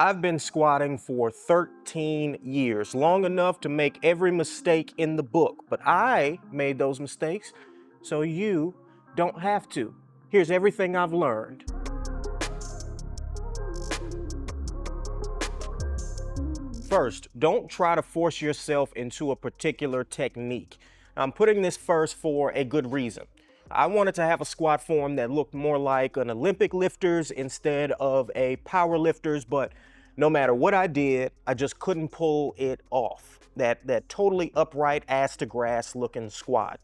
I've been squatting for 13 years, long enough to make every mistake in the book, but I made those mistakes so you don't have to. Here's everything I've learned. First, don't try to force yourself into a particular technique. I'm putting this first for a good reason. I wanted to have a squat form that looked more like an Olympic lifter's instead of a power lifter's, but no matter what I did, I just couldn't pull it off. That totally upright ass to grass looking squat.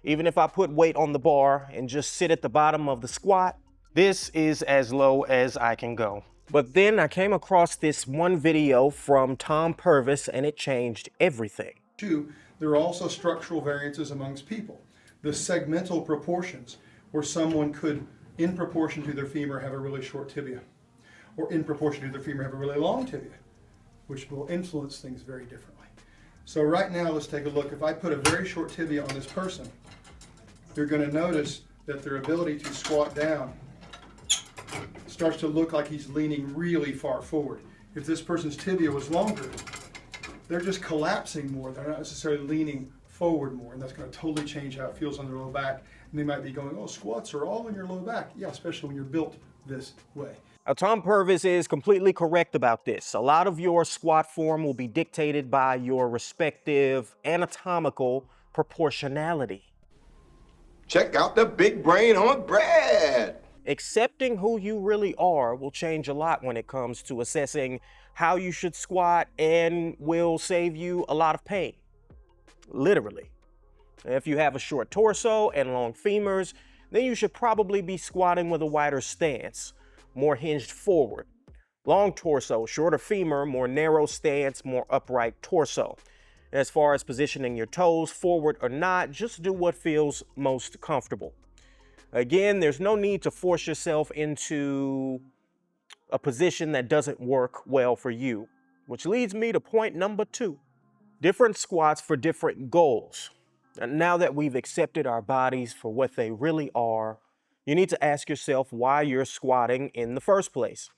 Even if I put weight on the bar and just sit at the bottom of the squat, this is as low as I can go. But then I came across this one video from Tom Purvis and it changed everything. Two, there are also structural variances amongst people. The segmental proportions, where someone could, in proportion to their femur, have a really short tibia, or in proportion to their femur, have a really long tibia, which will influence things very differently. So right now, let's take a look. If I put a very short tibia on this person, you're going to notice that their ability to squat down starts to look like he's leaning really far forward. If this person's tibia was longer, they're just collapsing more. They're not necessarily leaning forward more, and that's going to totally change how it feels on their low back. And they might be going, oh, squats are all in your low back. Yeah, especially when you're built this way. Now, Tom Purvis is completely correct about this. A lot of your squat form will be dictated by your respective anatomical proportionality. Check out the big brain on Brad. Accepting who you really are will change a lot when it comes to assessing how you should squat and will save you a lot of pain. Literally. If you have a short torso and long femurs, then you should probably be squatting with a wider stance, more hinged forward. Long torso, shorter femur, more narrow stance, more upright torso. As far as positioning your toes forward or not, just do what feels most comfortable. Again, there's no need to force yourself into a position that doesn't work well for you, which leads me to point number 2. Different squats for different goals. And now that we've accepted our bodies for what they really are, you need to ask yourself why you're squatting in the first place.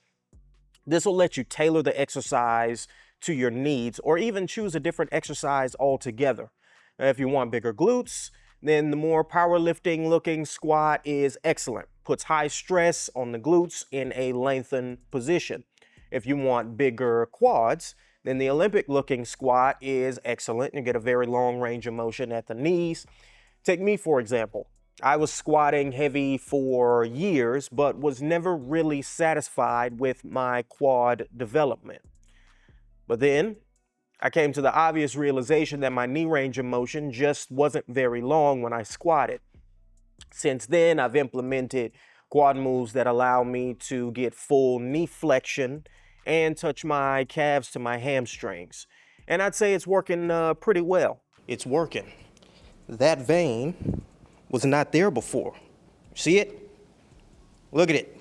This will let you tailor the exercise to your needs or even choose a different exercise altogether. Now, if you want bigger glutes, then the more powerlifting looking squat is excellent. Puts high stress on the glutes in a lengthened position. If you want bigger quads, then the Olympic looking squat is excellent. You get a very long range of motion at the knees. Take me, for example. I was squatting heavy for years, but was never really satisfied with my quad development. But then I came to the obvious realization that my knee range of motion just wasn't very long when I squatted. Since then, I've implemented quad moves that allow me to get full knee flexion and touch my calves to my hamstrings. And I'd say it's working pretty well. It's working. That vein was not there before. See it? Look at it.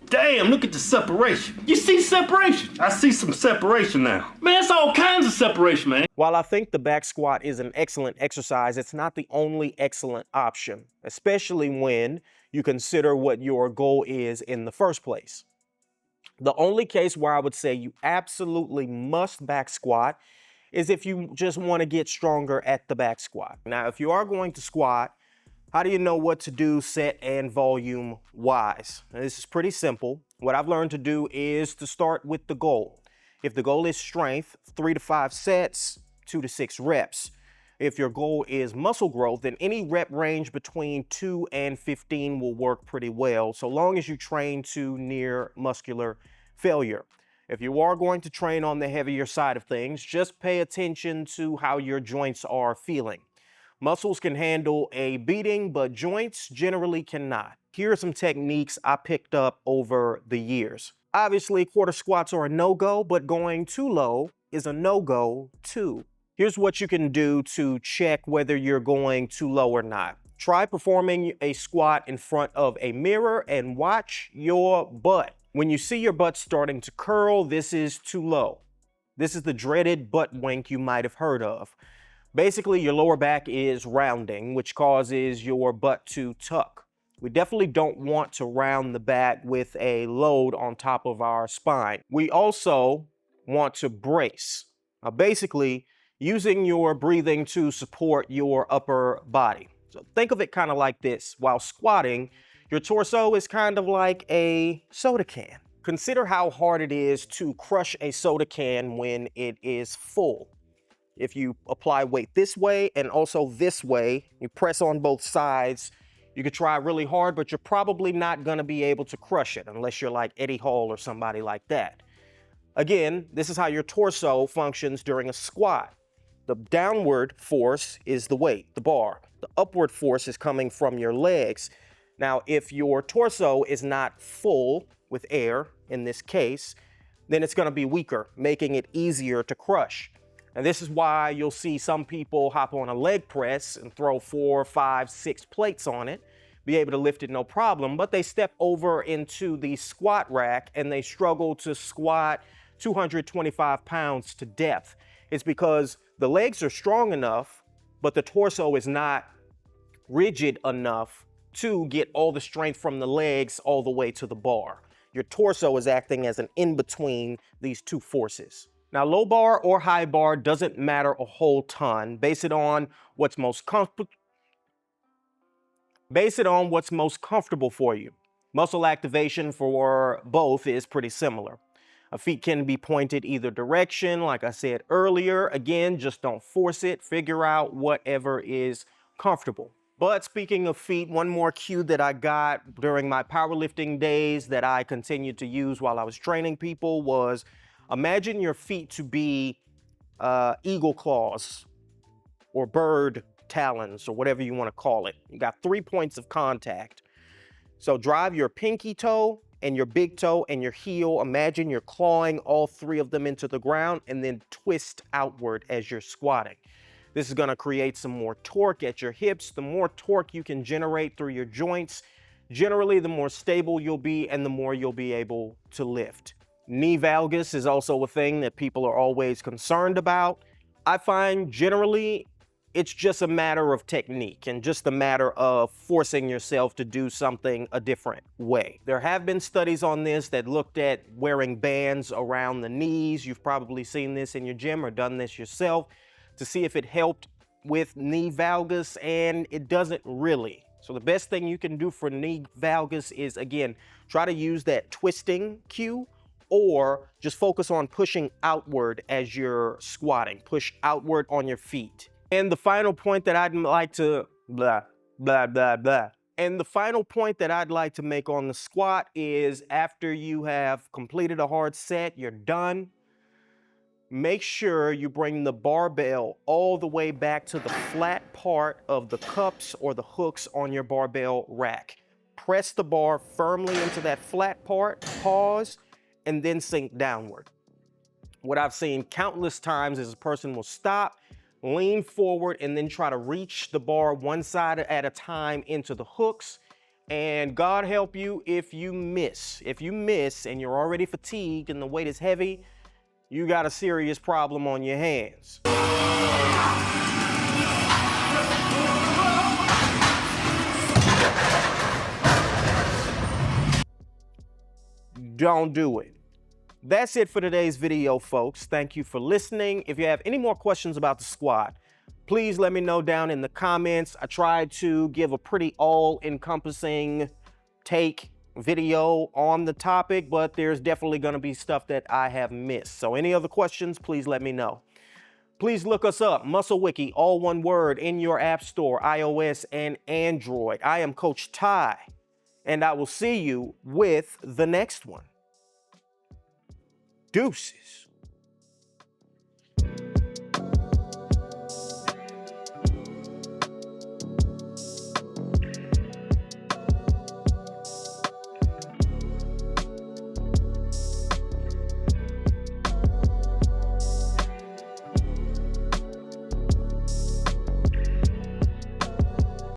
Damn, look at the separation. You see separation? I see some separation now. Man, it's all kinds of separation, man. While I think the back squat is an excellent exercise, it's not the only excellent option, especially when you consider what your goal is in the first place. The only case where I would say you absolutely must back squat is if you just want to get stronger at the back squat. Now, if you are going to squat, how do you know what to do set and volume wise? Now, this is pretty simple. What I've learned to do is to start with the goal. If the goal is strength, 3 to 5 sets, 2 to 6 reps. If your goal is muscle growth, then any rep range between 2 and 15 will work pretty well, so long as you train to near muscular failure. If you are going to train on the heavier side of things, just pay attention to how your joints are feeling. Muscles can handle a beating, but joints generally cannot. Here are some techniques I picked up over the years. Obviously, quarter squats are a no-go, but going too low is a no-go too. Here's what you can do to check whether you're going too low or not. Try performing a squat in front of a mirror and watch your butt. When you see your butt starting to curl, this is too low. This is the dreaded butt wink you might have heard of. Basically, your lower back is rounding, which causes your butt to tuck. We definitely don't want to round the back with a load on top of our spine. We also want to brace. Now, basically, using your breathing to support your upper body. So think of it kind of like this. While squatting, your torso is kind of like a soda can. Consider how hard it is to crush a soda can when it is full. If you apply weight this way and also this way, you press on both sides, you could try really hard, but you're probably not gonna be able to crush it unless you're like Eddie Hall or somebody like that. Again, this is how your torso functions during a squat. The downward force is the weight, the bar. The upward force is coming from your legs. Now, if your torso is not full with air, in this case, then it's gonna be weaker, making it easier to crush. And this is why you'll see some people hop on a leg press and throw 4, 5, 6 plates on it, be able to lift it no problem, but they step over into the squat rack and they struggle to squat 225 pounds to depth. It's because the legs are strong enough, but the torso is not rigid enough to get all the strength from the legs all the way to the bar. Your torso is acting as an in-between these two forces. Now, low bar or high bar doesn't matter a whole ton. Base it on what's most comfortable for you. Muscle activation for both is pretty similar. Feet can be pointed either direction, like I said earlier. Again, just don't force it. Figure out whatever is comfortable. But speaking of feet, one more cue that I got during my powerlifting days that I continued to use while I was training people was, imagine your feet to be eagle claws or bird talons or whatever you want to call it. You got 3 points of contact. So drive your pinky toe and your big toe and your heel. Imagine you're clawing all 3 of them into the ground and then twist outward as you're squatting. This is going to create some more torque at your hips. The more torque you can generate through your joints, generally the more stable you'll be and the more you'll be able to lift. Knee valgus is also a thing that people are always concerned about. I find generally it's just a matter of technique and just a matter of forcing yourself to do something a different way. There have been studies on this that looked at wearing bands around the knees. You've probably seen this in your gym or done this yourself to see if it helped with knee valgus, and it doesn't really. So the best thing you can do for knee valgus is, again, try to use that twisting cue or just focus on pushing outward as you're squatting. Push outward on your feet. And the final point that I'd like to And the final point that I'd like to make on the squat is, after you have completed a hard set, you're done, make sure you bring the barbell all the way back to the flat part of the cups or the hooks on your barbell rack. Press the bar firmly into that flat part, pause, and then sink downward. What I've seen countless times is a person will stop, lean forward, and then try to reach the bar one side at a time into the hooks. And God help you if you miss. If you miss and you're already fatigued and the weight is heavy, you got a serious problem on your hands. Don't do it. That's it for today's video, folks. Thank you for listening. If you have any more questions about the squat, please let me know down in the comments. I tried to give a pretty all-encompassing take video on the topic, but there's definitely going to be stuff that I have missed. So any other questions, please let me know. Please look us up, MuscleWiki, all one word, in your app store, iOS and Android. I am Coach Ty, and I will see you with the next one. Deuces.